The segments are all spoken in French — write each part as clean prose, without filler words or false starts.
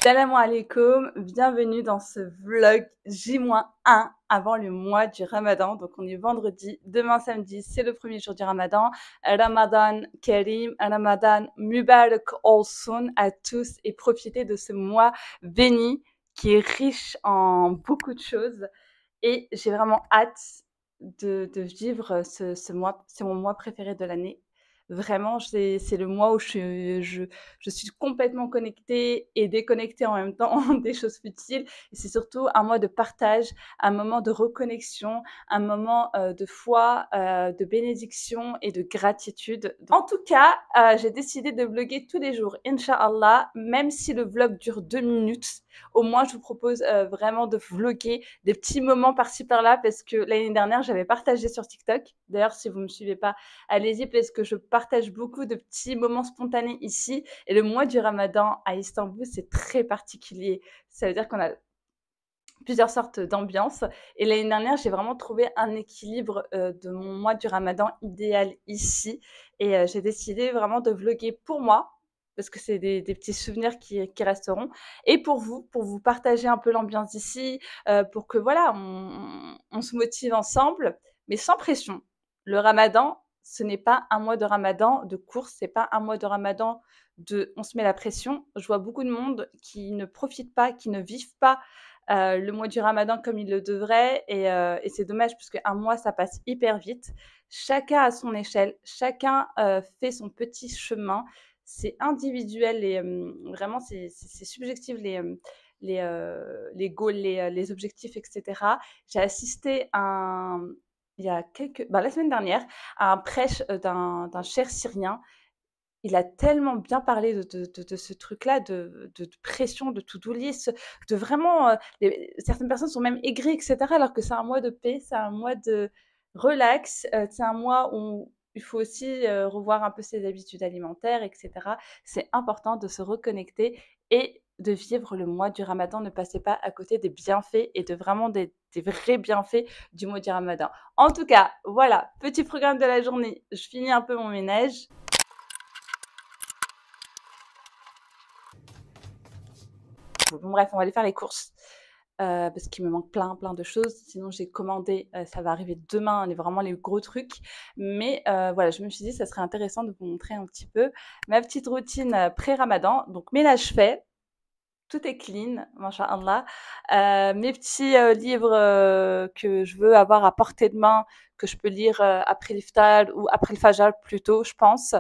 Salam alaikum, bienvenue dans ce vlog J-1 avant le mois du Ramadan. Donc on est vendredi, demain samedi, c'est le premier jour du Ramadan. Ramadan Karim, Ramadan Mubarak olsun à tous et profitez de ce mois béni qui est riche en beaucoup de choses. Et j'ai vraiment hâte de vivre ce mois. C'est mon mois préféré de l'année. Vraiment, c'est le mois où je suis complètement connectée et déconnectée en même temps des choses futiles. Et c'est surtout un mois de partage, un moment de reconnexion, un moment de foi, de bénédiction et de gratitude. En tout cas, j'ai décidé de vlogger tous les jours, Inch'Allah, même si le vlog dure 2 minutes. Au moins, je vous propose vraiment de vlogger des petits moments par-ci par-là parce que l'année dernière, j'avais partagé sur TikTok. D'ailleurs, si vous ne me suivez pas, allez-y parce que je partage beaucoup de petits moments spontanés ici. Et le mois du Ramadan à Istanbul, c'est très particulier. Ça veut dire qu'on a plusieurs sortes d'ambiances. Et l'année dernière, j'ai vraiment trouvé un équilibre de mon mois du Ramadan idéal ici. Et j'ai décidé vraiment de vlogger pour moi, parce que c'est des petits souvenirs qui resteront, et pour vous partager un peu l'ambiance ici, pour que voilà, on se motive ensemble, mais sans pression. Le Ramadan, ce n'est pas un mois de Ramadan de course, c'est pas un mois de Ramadan de on se met la pression. Je vois beaucoup de monde qui ne profitent pas, qui ne vivent pas le mois du Ramadan comme il le devrait, et c'est dommage parce qu'un mois ça passe hyper vite. Chacun à son échelle, chacun fait son petit chemin. C'est individuel et vraiment c'est subjectif les goals, les objectifs, etc. J'ai assisté il y a la semaine dernière à un prêche d'un cheikh syrien. Il a tellement bien parlé de ce truc-là, de pression, de to-do list, de vraiment, certaines personnes sont même aigries, etc., alors que c'est un mois de paix, c'est un mois de relax, c'est un mois où il faut aussi revoir un peu ses habitudes alimentaires, etc. C'est important de se reconnecter et de vivre le mois du Ramadan. Ne passez pas à côté des bienfaits et de vraiment des vrais bienfaits du mois du Ramadan. En tout cas, voilà, petit programme de la journée. Je finis un peu mon ménage. Bon, bref, on va aller faire les courses parce qu'il me manque plein de choses. Sinon, j'ai commandé, ça va arriver demain, vraiment les gros trucs. Mais voilà, je me suis dit, ça serait intéressant de vous montrer un petit peu ma petite routine pré-Ramadan. Donc, ménage fait. Tout est clean, masha'Allah. Mes petits livres que je veux avoir à portée de main, que je peux lire après l'iftar ou après le fajr plutôt, je pense.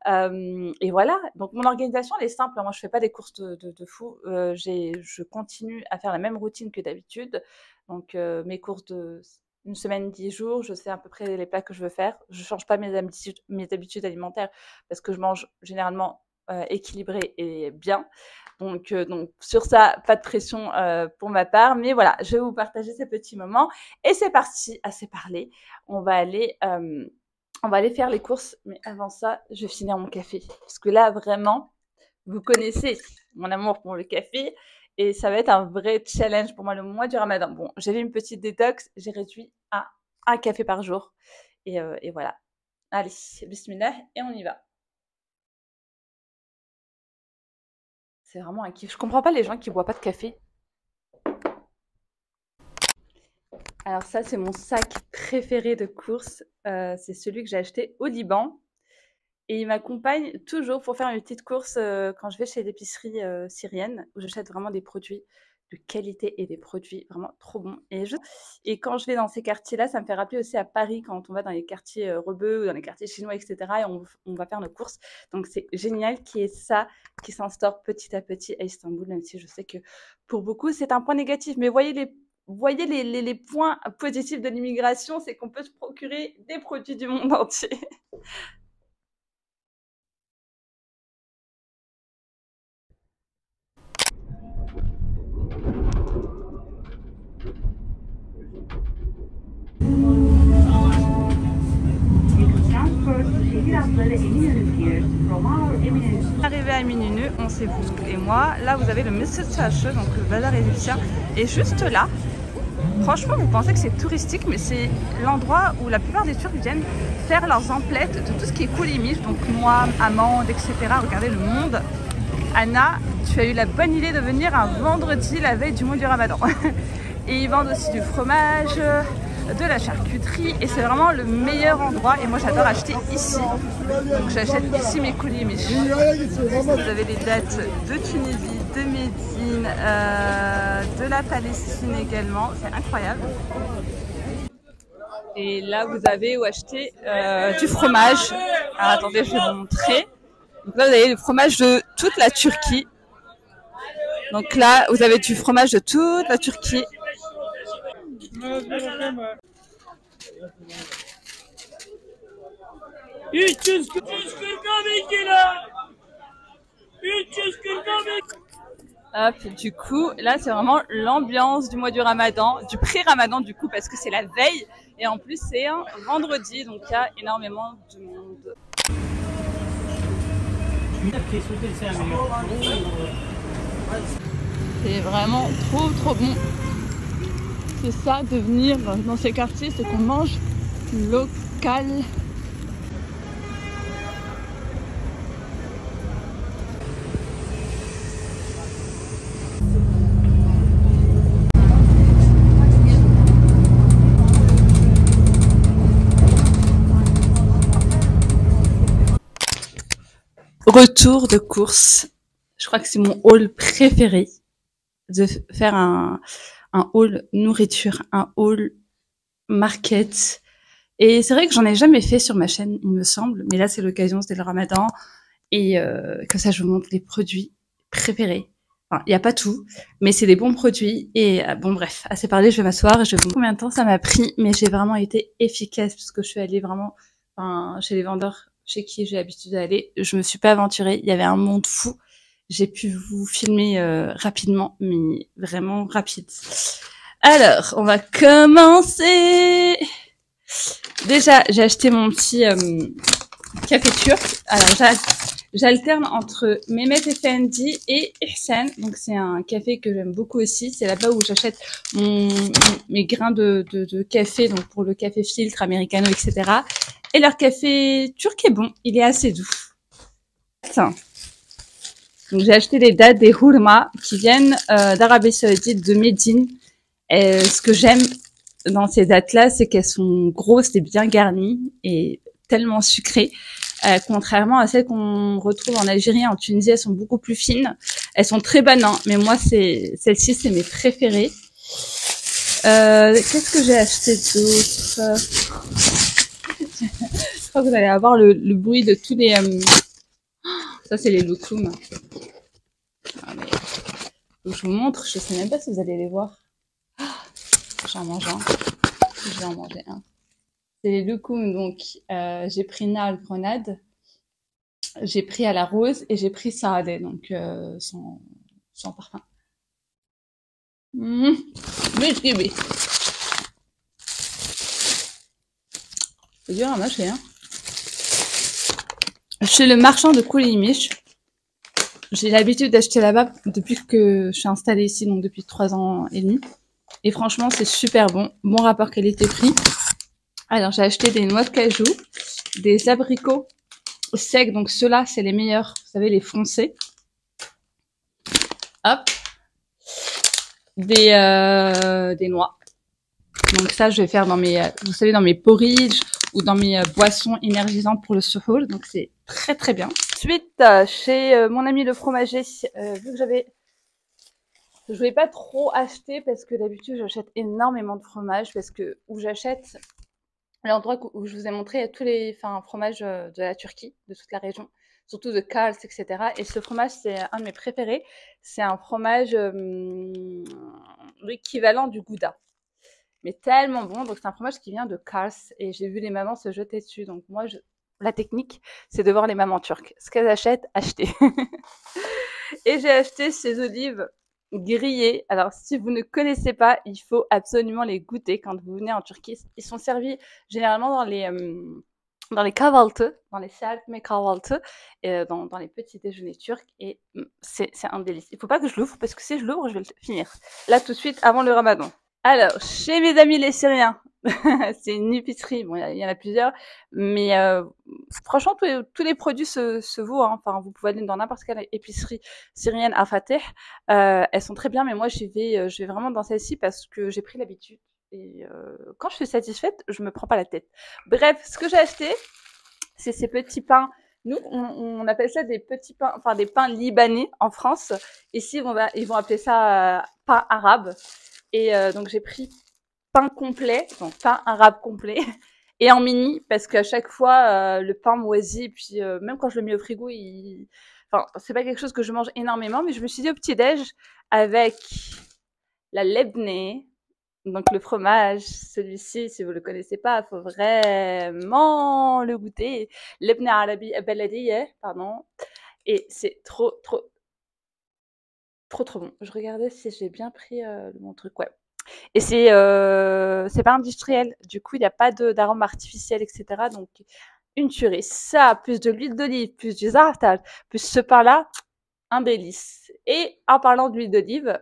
Et voilà, donc mon organisation, elle est simple. Moi, je fais pas des courses de fou. Je continue à faire la même routine que d'habitude. Donc, mes courses de une semaine, 10 jours, je sais à peu près les plats que je veux faire. Je change pas mes habitudes alimentaires parce que je mange généralement équilibré et bien. Donc sur ça, pas de pression pour ma part. Mais voilà, je vais vous partager ces petits moments. Et c'est parti, assez parlé. On va aller faire les courses. Mais avant ça, je vais finir mon café. Parce que là, vraiment, vous connaissez mon amour pour le café. Et ça va être un vrai challenge pour moi le mois du Ramadan. Bon, j'ai fait une petite détox. J'ai réduit à un café par jour. Et voilà. Allez, bismillah, et on y va. C'est vraiment un kiff. Je comprends pas les gens qui boivent pas de café. Alors ça, c'est mon sac préféré de course. C'est celui que j'ai acheté au Liban. Et il m'accompagne toujours pour faire une petite course quand je vais chez l'épicerie syrienne, où j'achète vraiment des produits de qualité et des produits vraiment trop bons. Et quand je vais dans ces quartiers-là, ça me fait rappeler aussi à Paris, quand on va dans les quartiers rebeux ou dans les quartiers chinois, etc. Et on va faire nos courses. Donc c'est génial qu'il y ait ça qui s'instaure petit à petit à Istanbul, même si je sais que pour beaucoup, c'est un point négatif. Mais voyez les points positifs de l'immigration, c'est qu'on peut se procurer des produits du monde entier. Arrivé à Minunu, on s'est vous et moi. Là, vous avez le Mesut Çarşı, donc le bazar égyptien. Et juste là, franchement, vous pensez que c'est touristique, mais c'est l'endroit où la plupart des Turcs viennent faire leurs emplettes de tout ce qui est coulimif, donc noix, amandes, etc. Regardez le monde Anna, tu as eu la bonne idée de venir un vendredi, la veille du mois du Ramadan. Et ils vendent aussi du fromage, de la charcuterie, et c'est vraiment le meilleur endroit. Et moi j'adore acheter ici, donc j'achète ici mes coulis, mes choux. Vous avez les dates de Tunisie, de Médine, de la Palestine également, c'est incroyable. Et là vous avez où acheter du fromage. Alors, attendez, je vais vous montrer. Donc là vous avez le fromage de toute la Turquie. Donc là vous avez du fromage de toute la Turquie. Hop, du coup, là c'est vraiment l'ambiance du mois du Ramadan, du pré-Ramadan du coup, parce que c'est la veille et en plus c'est un vendredi, donc il y a énormément de monde. C'est vraiment trop bon. C'est ça de venir dans ces quartiers, c'est qu'on mange local. Retour de course. Je crois que c'est mon haul préféré, de faire un haul nourriture, un haul market. Et c'est vrai que j'en ai jamais fait sur ma chaîne, il me semble. Mais là, c'est l'occasion, c'était le Ramadan. Et comme ça, je vous montre les produits préférés. Enfin, il n'y a pas tout, mais c'est des bons produits. Et bon, bref, assez parlé, je vais m'asseoir. Je vais vous combien de temps ça m'a pris, mais j'ai vraiment été efficace parce que je suis allée vraiment chez les vendeurs chez qui j'ai l'habitude d'aller. Je me suis pas aventurée. Il y avait un monde fou. J'ai pu vous filmer rapidement, mais vraiment rapide. Alors, on va commencer. Déjà, j'ai acheté mon petit café turc. Alors, j'alterne entre Mehmet Efendi et Ihsan. Donc, c'est un café que j'aime beaucoup aussi. C'est là-bas où j'achète mes grains de café, donc pour le café filtre, americano, etc. Et leur café turc est bon. Il est assez doux. Attends. Donc, j'ai acheté des dattes des hurma qui viennent d'Arabie Saoudite, de Médine. Et ce que j'aime dans ces dattes-là, c'est qu'elles sont grosses et bien garnies et tellement sucrées. Contrairement à celles qu'on retrouve en Algérie, en Tunisie, elles sont beaucoup plus fines. Elles sont très bonnes, hein, mais moi, celles-ci, c'est mes préférées. Qu'est-ce que j'ai acheté d'autre? Je crois que vous allez avoir le bruit de tous les... Ça, c'est les loukoums. Ah, mais... je vous montre, je sais même pas si vous allez les voir. J'en mange un. Je vais en manger un. C'est les loukoums, donc j'ai pris Nal Grenade, j'ai pris à la rose et j'ai pris Saadé, donc sans parfum. Mais c'est dur à mâcher, hein. Chez le marchand de Koulimish, j'ai l'habitude d'acheter là-bas depuis que je suis installée ici, donc depuis 3 ans et demi. Et franchement, c'est super bon. Bon rapport qualité-prix. Alors, j'ai acheté des noix de cajou, des abricots secs. Donc, ceux-là, c'est les meilleurs. Vous savez, les foncés. Hop. Des noix. Donc, ça, je vais faire dans mes, vous savez, dans mes porridge ou dans mes boissons énergisantes pour le suhoor. Donc, c'est très, très bien. Ensuite, chez mon ami le fromager, vu que je voulais pas trop acheter parce que d'habitude, j'achète énormément de fromage parce que où j'achète, l'endroit où je vous ai montré, il y a tous les fromages de la Turquie, de toute la région, surtout de Kars, etc. Et ce fromage, c'est un de mes préférés. C'est un fromage l'équivalent du Gouda, mais tellement bon. Donc, c'est un fromage qui vient de Kars et j'ai vu les mamans se jeter dessus. Donc, moi, la technique, c'est de voir les mamans turques. Ce qu'elles achètent, acheter. Et j'ai acheté ces olives grillées. Alors, si vous ne connaissez pas, il faut absolument les goûter quand vous venez en Turquie. Ils sont servis généralement dans les kahvaltı, dans les serpme kahvaltı, dans les petits déjeuners turcs. Et c'est un délice. Il ne faut pas que je l'ouvre parce que si je l'ouvre, je vais le finir. Là, tout de suite, avant le ramadan. Alors, chez mes amis les Syriens, C'est une épicerie. Bon, il y en a plusieurs, mais franchement, tous les produits se vaut. Hein. Enfin, vous pouvez aller dans n'importe quelle épicerie syrienne à Fateh. Elles sont très bien, mais moi, je vais vraiment dans celle-ci parce que j'ai pris l'habitude. Et quand je suis satisfaite, je me prends pas la tête. Bref, ce que j'ai acheté, c'est ces petits pains. Nous, on appelle ça des petits pains, enfin des pains libanais en France. Ici, ils vont appeler ça pain arabe. Et donc, j'ai pris pain complet, donc pain arabe complet, et en mini, parce qu'à chaque fois, le pain moisit, et puis même quand je le mets au frigo, enfin, c'est pas quelque chose que je mange énormément, mais je me suis dit au petit-déj, avec la lebneh, donc le fromage, celui-ci, si vous le connaissez pas, il faut vraiment le goûter. Lebneh arabi beladieh, pardon, et c'est trop bon. Je regardais si j'ai bien pris mon truc, ouais. Et c'est pas industriel. Du coup, il n'y a pas d'arôme artificiel, etc. Donc, une tuerie. Ça, plus de l'huile d'olive, plus du za'atar, plus ce pain-là, un délice. Et en parlant d'huile d'olive,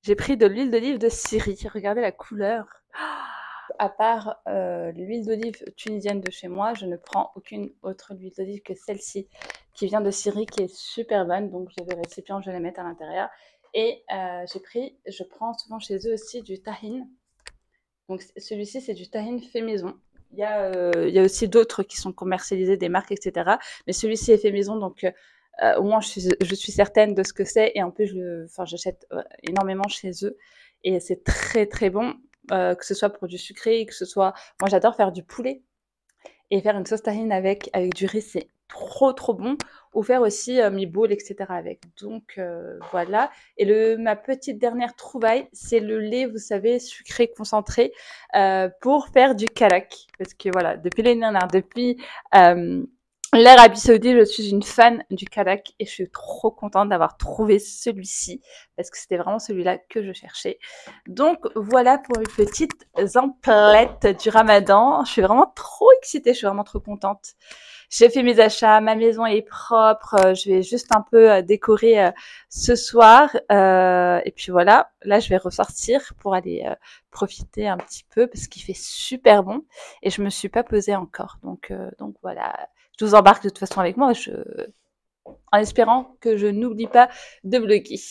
j'ai pris de l'huile d'olive de Syrie. Regardez la couleur. À part l'huile d'olive tunisienne de chez moi, je ne prends aucune autre huile d'olive que celle-ci, qui vient de Syrie, qui est super bonne. Donc, j'ai le récipient, je vais la mettre à l'intérieur. Et je prends souvent chez eux aussi du tahine. Donc, celui-ci, c'est du tahine fait maison. Il y a aussi d'autres qui sont commercialisés, des marques, etc. Mais celui-ci est fait maison, donc au moins je suis certaine de ce que c'est. Et en plus, j'achète énormément chez eux. Et c'est très bon, que ce soit pour du sucré, que ce soit... Moi, j'adore faire du poulet. Et faire une sauce tahine avec du riz, c'est trop bon. Ou faire aussi mi bowl, etc. avec. Donc voilà. Et ma petite dernière trouvaille, c'est le lait, vous savez, sucré concentré pour faire du kalak. Parce que voilà, depuis l'année dernière, depuis l'Arabie Saoudite, je suis une fan du kalak et je suis trop contente d'avoir trouvé celui-ci parce que c'était vraiment celui-là que je cherchais. Donc voilà pour une petite emplette du Ramadan. Je suis vraiment trop excitée, je suis vraiment trop contente. J'ai fait mes achats, ma maison est propre, je vais juste un peu décorer ce soir. Et puis voilà, là je vais ressortir pour aller profiter un petit peu parce qu'il fait super bon et je me suis pas posée encore. Donc voilà, je vous embarque de toute façon avec moi en espérant que je n'oublie pas de vlogger.